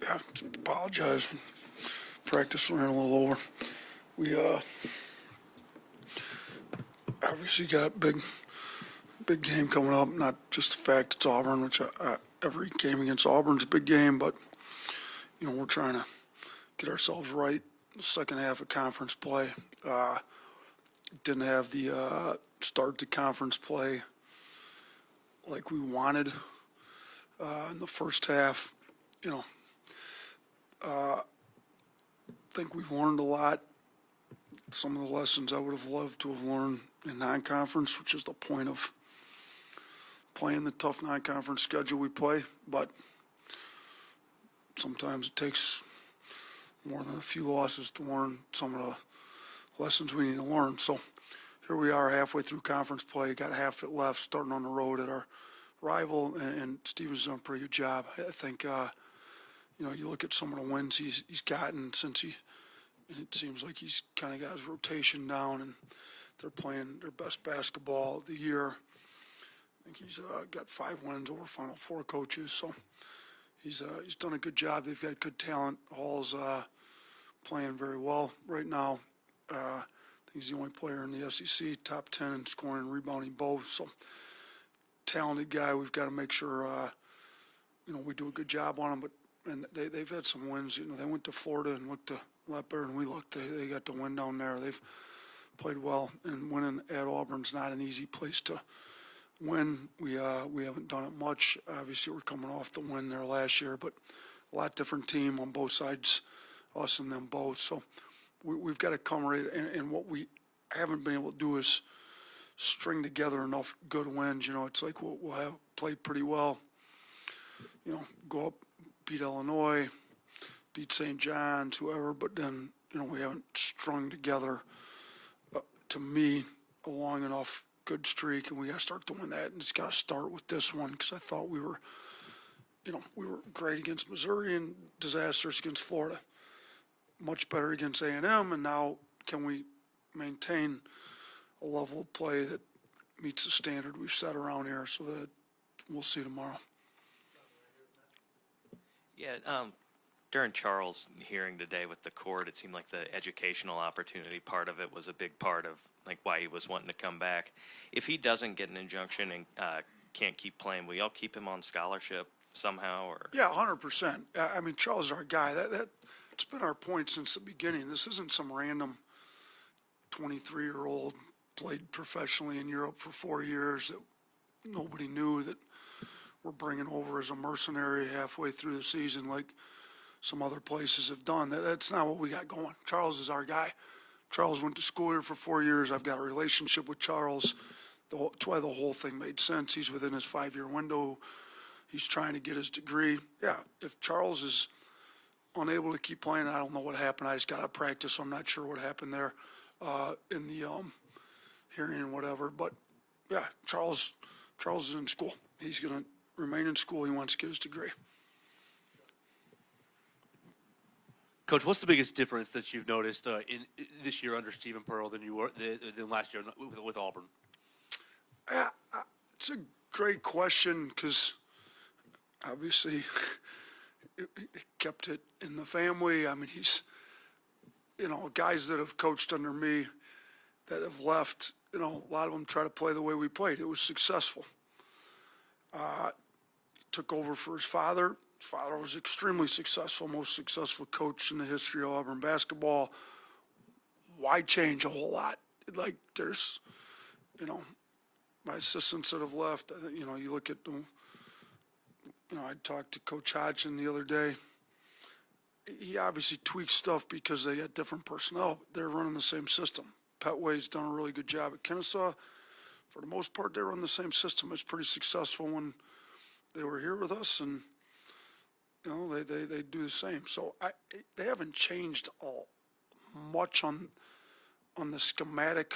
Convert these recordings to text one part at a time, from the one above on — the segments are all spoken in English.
Yeah, apologize. Practice ran a little over. We obviously got big game coming up. Not just the fact it's Auburn, which every game against Auburn's a big game, but we're trying to get ourselves right. The second half of conference play didn't have the start to conference play like we wanted in the first half. I think we've learned a lot. Some of the lessons I would have loved to have learned in non-conference, which is the point of playing the tough non-conference schedule we play. But sometimes it takes more than a few losses to learn some of the lessons we need to learn. So here we are halfway through conference play, got half it left, starting on the road at our rival, and Steven's done a pretty good job. I think, you look at some of the wins he's gotten since and it seems like he's kind of got his rotation down, and they're playing their best basketball of the year. I think he's got 5 wins over Final Four coaches, so he's done a good job. They've got good talent. Hall's playing very well right now. I think he's the only player in the SEC top 10 in scoring and rebounding both. So talented guy. We've got to make sure we do a good job on him. And they've had some wins. They went to Florida and looked a lot better than we looked. They got the win down there. They've played well, and winning at Auburn's not an easy place to win. We haven't done it much. Obviously, we're coming off the win there last year, but a lot different team on both sides, us and them both. So we've got to come right. And what we haven't been able to do is string together enough good wins. It's like we'll have played pretty well. Go up, beat Illinois, beat St. John's, whoever, but then, we haven't strung together, to me, a long enough good streak, and we got to start doing that, and it's got to start with this one, because I thought we were great against Missouri and disastrous against Florida, much better against A&M, and now can we maintain a level of play that meets the standard we've set around here, so that we'll see tomorrow. Yeah, during Charles' hearing today with the court, it seemed like the educational opportunity part of it was a big part of why he was wanting to come back. If he doesn't get an injunction and can't keep playing, will y'all keep him on scholarship somehow? Or Yeah, 100%. I mean, Charles is our guy. It's been our point since the beginning. This isn't some random 23-year-old played professionally in Europe for 4 years that nobody knew that we're bringing over as a mercenary halfway through the season like some other places have done. That's not what we got going. Charles is our guy. Charles went to school here for 4 years. I've got a relationship with Charles. That's why the whole thing made sense. He's within his 5-year window. He's trying to get his degree. Yeah, if Charles is unable to keep playing, I don't know what happened. I just got out of practice, so I'm not sure what happened there in the hearing and whatever. But, yeah, Charles is in school. He's going to remain in school. He wants to get his degree. Coach, what's the biggest difference that you've noticed in this year under Stephen Pearl than last year with Auburn? It's a great question because obviously it kept it in the family. I mean, he's, guys that have coached under me that have left, a lot of them try to play the way we played. It was successful. Took over for his father. His father was extremely successful, most successful coach in the history of Auburn basketball. Why change a whole lot? There's, my assistants that have left, you look at them, I talked to Coach Hodgson the other day. He obviously tweaks stuff because they got different personnel, but they're running the same system. Petway's done a really good job at Kennesaw. For the most part, they run the same system. It's pretty successful when they were here with us, and they do the same. So they haven't changed much on the schematic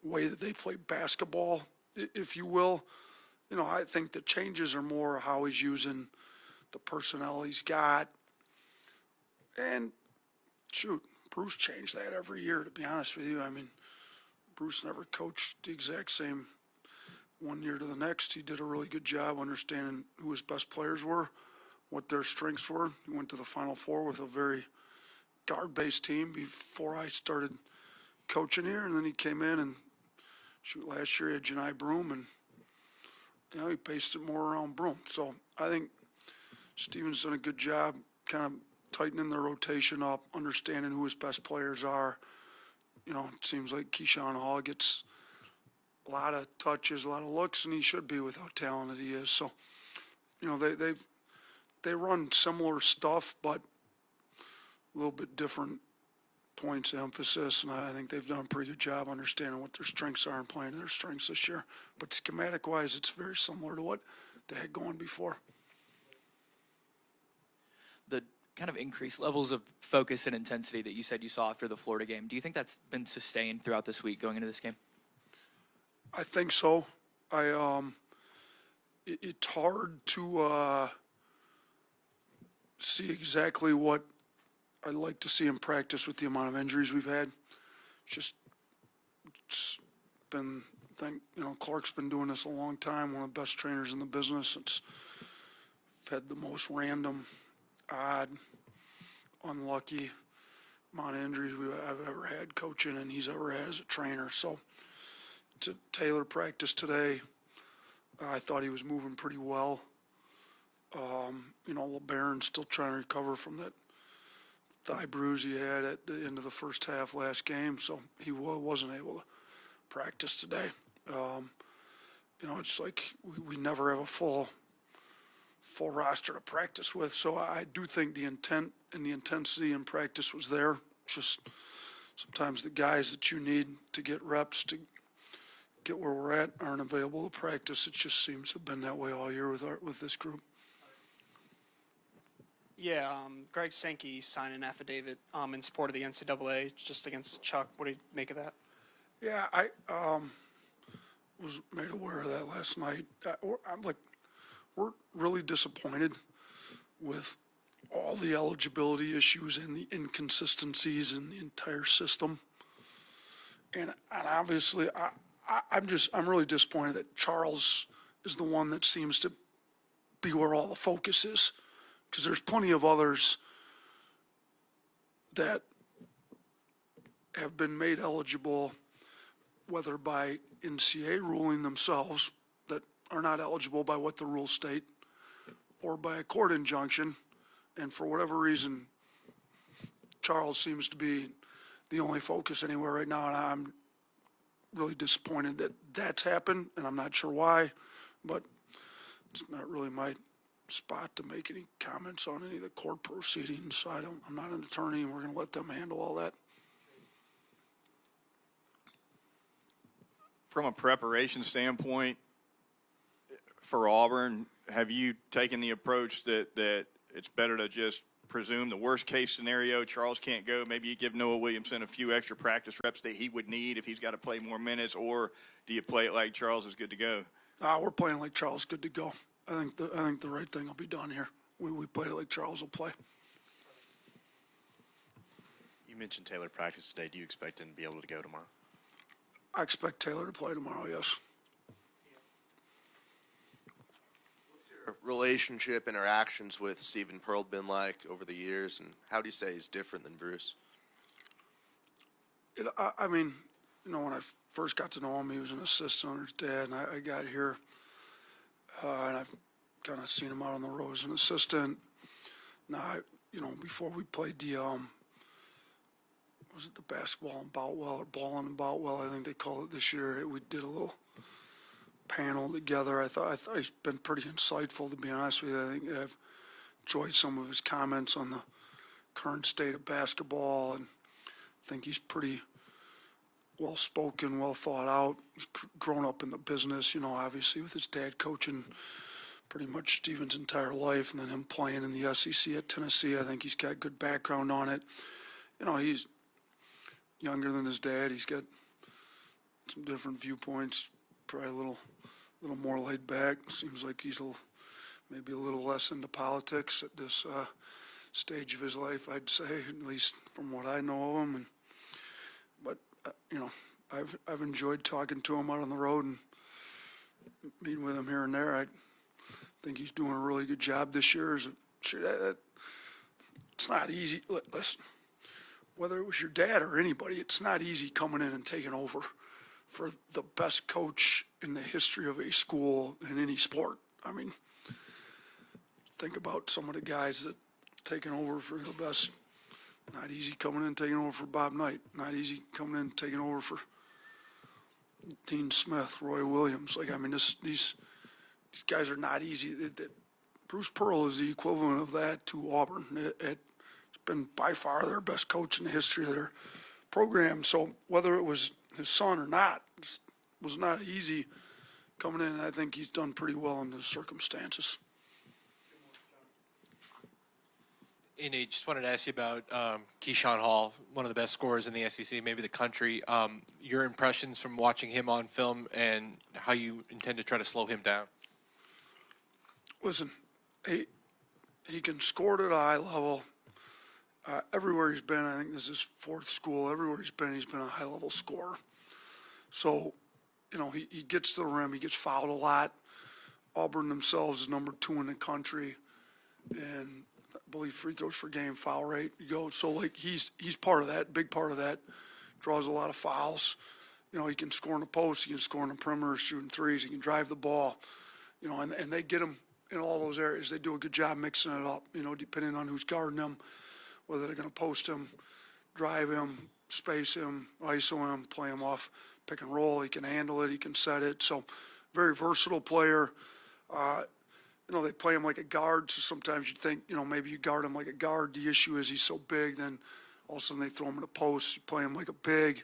way that they play basketball, if you will. I think the changes are more how he's using the personnel he's got. And shoot, Bruce changed that every year, to be honest with you. I mean, Bruce never coached the exact same one year to the next. He did a really good job understanding who his best players were, what their strengths were. He went to the Final Four with a very guard-based team before I started coaching here, and then he came in and last year he had Janai Broom, and he based it more around Broom. So I think Steven's done a good job kind of tightening their rotation up, understanding who his best players are. It seems like Keyshawn Hall gets a lot of touches, a lot of looks, and he should be with how talented he is. So, they run similar stuff, but a little bit different points of emphasis, and I think they've done a pretty good job understanding what their strengths are and playing to their strengths this year. But schematic-wise, it's very similar to what they had going before. The kind of increased levels of focus and intensity that you said you saw after the Florida game, do you think that's been sustained throughout this week going into this game? I think so. It's hard to see exactly what I'd like to see in practice with the amount of injuries we've had. It's been, Clark's been doing this a long time, one of the best trainers in the business. It's had the most random, odd, unlucky amount of injuries I've ever had coaching, and he's ever had as a trainer. So to Taylor practice today, I thought he was moving pretty well. LeBaron's still trying to recover from that thigh bruise he had at the end of the first half last game, so he wasn't able to practice today. It's like we never have a full roster to practice with, so I do think the intent and the intensity in practice was there. Just sometimes the guys that you need to get reps to get where we're at aren't available to practice. It just seems to have been that way all year with this group. Yeah, Greg Sankey signed an affidavit in support of the NCAA just against Chuck. What do you make of that? Yeah, I was made aware of that last night. We're really disappointed with all the eligibility issues and the inconsistencies in the entire system. And obviously, I'm really disappointed that Charles is the one that seems to be where all the focus is, because there's plenty of others that have been made eligible, whether by NCAA ruling themselves that are not eligible by what the rules state, or by a court injunction, and for whatever reason, Charles seems to be the only focus anywhere right now, and I'm really disappointed that that's happened, and I'm not sure why, but it's not really my spot to make any comments on any of the court proceedings. So I'm not an attorney, and we're going to let them handle all that. From a preparation standpoint for Auburn, have you taken the approach that it's better to just presume the worst case scenario, Charles can't go, maybe you give Noah Williamson a few extra practice reps that he would need if he's got to play more minutes, or do you play it like Charles is good to go? We're playing like Charles is good to go. I think the right thing will be done here. We played it like Charles will play. You mentioned Taylor practice today. Do you expect him to be able to go tomorrow? I expect Taylor to play tomorrow, yes. Relationship interactions with Stephen Pearl been like over the years, and how do you say he's different than Bruce? When I first got to know him, he was an assistant under his dad, and I got here, and I've kind of seen him out on the road as an assistant. Now, before we played the, was it the basketball in Boutwell, or balling in Boutwell, I think they call it this year, we did a little panel together. I thought he's been pretty insightful, to be honest with you. I think I've enjoyed some of his comments on the current state of basketball, and I think he's pretty well spoken, well thought out. He's grown up in the business, obviously with his dad coaching pretty much Stephen's entire life, and then him playing in the SEC at Tennessee. I think he's got good background on it. He's younger than his dad. He's got some different viewpoints, probably a little more laid back. Seems like he's maybe a little less into politics at this stage of his life, I'd say, at least from what I know of him. But I've enjoyed talking to him out on the road and meeting with him here and there. I think he's doing a really good job this year as a Sure, it's not easy. Listen, whether it was your dad or anybody, it's not easy coming in and taking over for the best coach in the history of a school in any sport. I mean, think about some of the guys that taking over for the best. Not easy coming in and taking over for Bob Knight. Not easy coming in and taking over for Dean Smith, Roy Williams. Like, I mean, these guys are not easy. Bruce Pearl is the equivalent of that to Auburn. It's been by far their best coach in the history of their program. So whether it was his son or not, it was not easy coming in. And I think he's done pretty well in the circumstances. Nate, just wanted to ask you about Keyshawn Hall, one of the best scorers in the SEC, maybe the country. Your impressions from watching him on film and how you intend to try to slow him down. Listen, he can score at a high level. Everywhere he's been, I think this is his fourth school. Everywhere he's been a high-level scorer. So, you know, he gets to the rim. He gets fouled a lot. Auburn themselves is number 2 in the country, and I believe free throws per game, foul rate. You go, so like he's part of that, big part of that. Draws a lot of fouls. You know, he can score in the post. He can score in the perimeter, shooting threes. He can drive the ball. You know, and they get him in all those areas. They do a good job mixing it up. You know, depending on who's guarding them, whether they're going to post him, drive him, space him, ISO him, play him off pick and roll. He can handle it. He can set it. So, very versatile player. You know, they play him like a guard, so sometimes you think, you know, maybe you guard him like a guard. The issue is he's so big, then all of a sudden they throw him in a post. You play him like a big.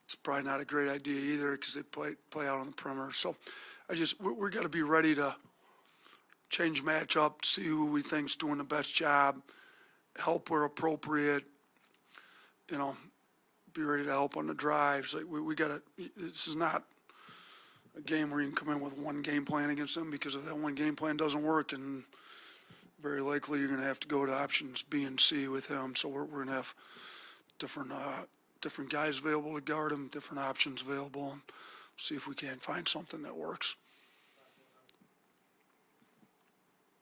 It's probably not a great idea either because they play out on the perimeter. So, we're got to be ready to change matchup, see who we think's doing the best job, help where appropriate, you know, be ready to help on the drives. Like we got to, this is not a game where you can come in with one game plan against them, because if that one game plan doesn't work, and very likely you're going to have to go to options B and C with him. So we're going to have different guys available to guard him, different options available, and see if we can find something that works.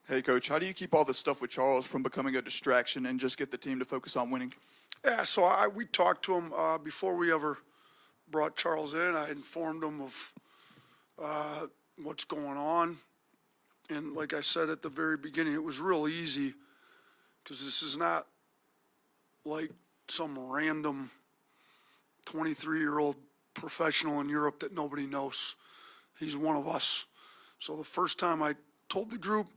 Hey, Coach, how do you keep all this stuff with Charles from becoming a distraction and just get the team to focus on winning? Yeah, so we talked to him before we ever brought Charles in. I informed him of what's going on. And like I said at the very beginning, it was real easy because this is not like some random 23-year-old professional in Europe that nobody knows. He's one of us. So the first time I told the group,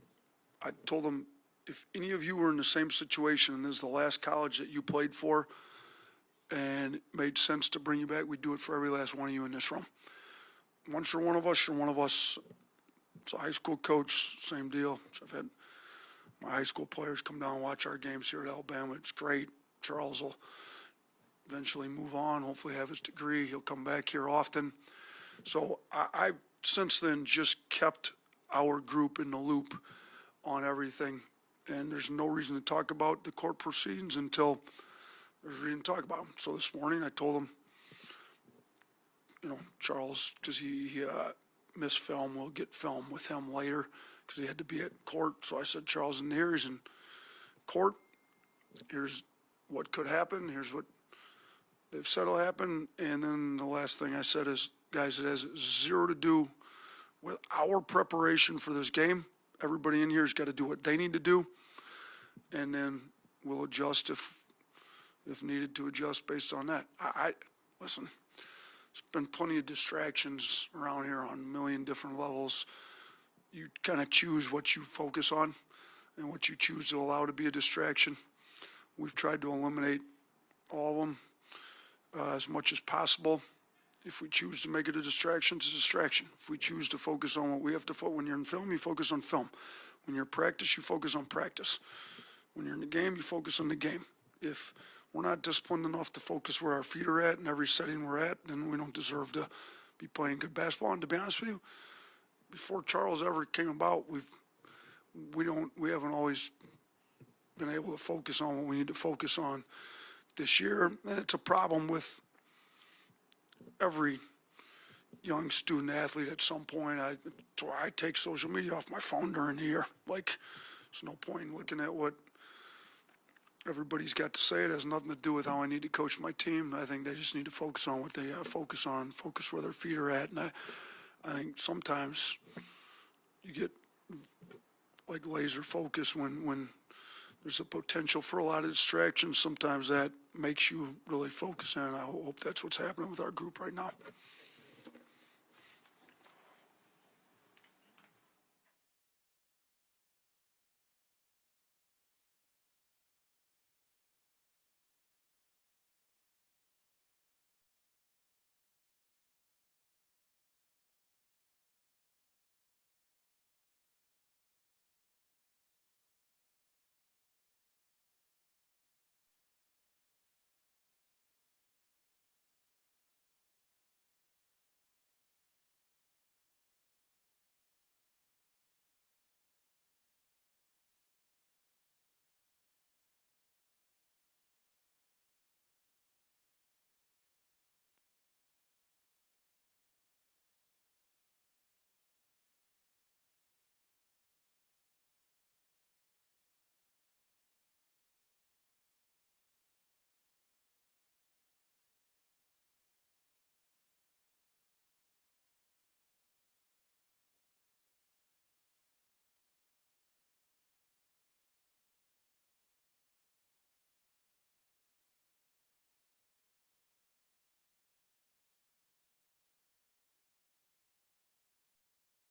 I told them, if any of you were in the same situation and this is the last college that you played for and it made sense to bring you back, we'd do it for every last one of you in this room. Once you're one of us, you're one of us. It's a high school coach, same deal. So I've had my high school players come down and watch our games here at Alabama. It's great. Charles will eventually move on, hopefully have his degree. He'll come back here often. So I since then just kept our group in the loop on everything. And there's no reason to talk about the court proceedings until there's reason to talk about them. So this morning I told him, you know, Charles, because he missed film, we'll get film with him later because he had to be at court. So I said, Charles, in here, he's in court. Here's what could happen. Here's what they've said will happen. And then the last thing I said is, guys, it has zero to do with our preparation for this game. Everybody in here has got to do what they need to do, and then we'll adjust if needed to adjust based on that. Listen, there's been plenty of distractions around here on a million different levels. You kind of choose what you focus on and what you choose to allow to be a distraction. We've tried to eliminate all of them as much as possible. If we choose to make it a distraction, it's a distraction. If we choose to focus on what we have to focus, when you're in film, you focus on film. When you're in practice, you focus on practice. When you're in the game, you focus on the game. If we're not disciplined enough to focus where our feet are at in every setting we're at, then we don't deserve to be playing good basketball. And to be honest with you, before Charles ever came about, we haven't always been able to focus on what we need to focus on this year. And it's a problem with every young student athlete at some point. I take social media off my phone during the year. Like, there's no point in looking at what everybody's got to say. It has nothing to do with how I need to coach my team. I think they just need to focus on what they got to focus on, focus where their feet are at. And I think sometimes you get like laser focus when there's a potential for a lot of distractions. Sometimes that makes you really focus in. I hope that's what's happening with our group right now.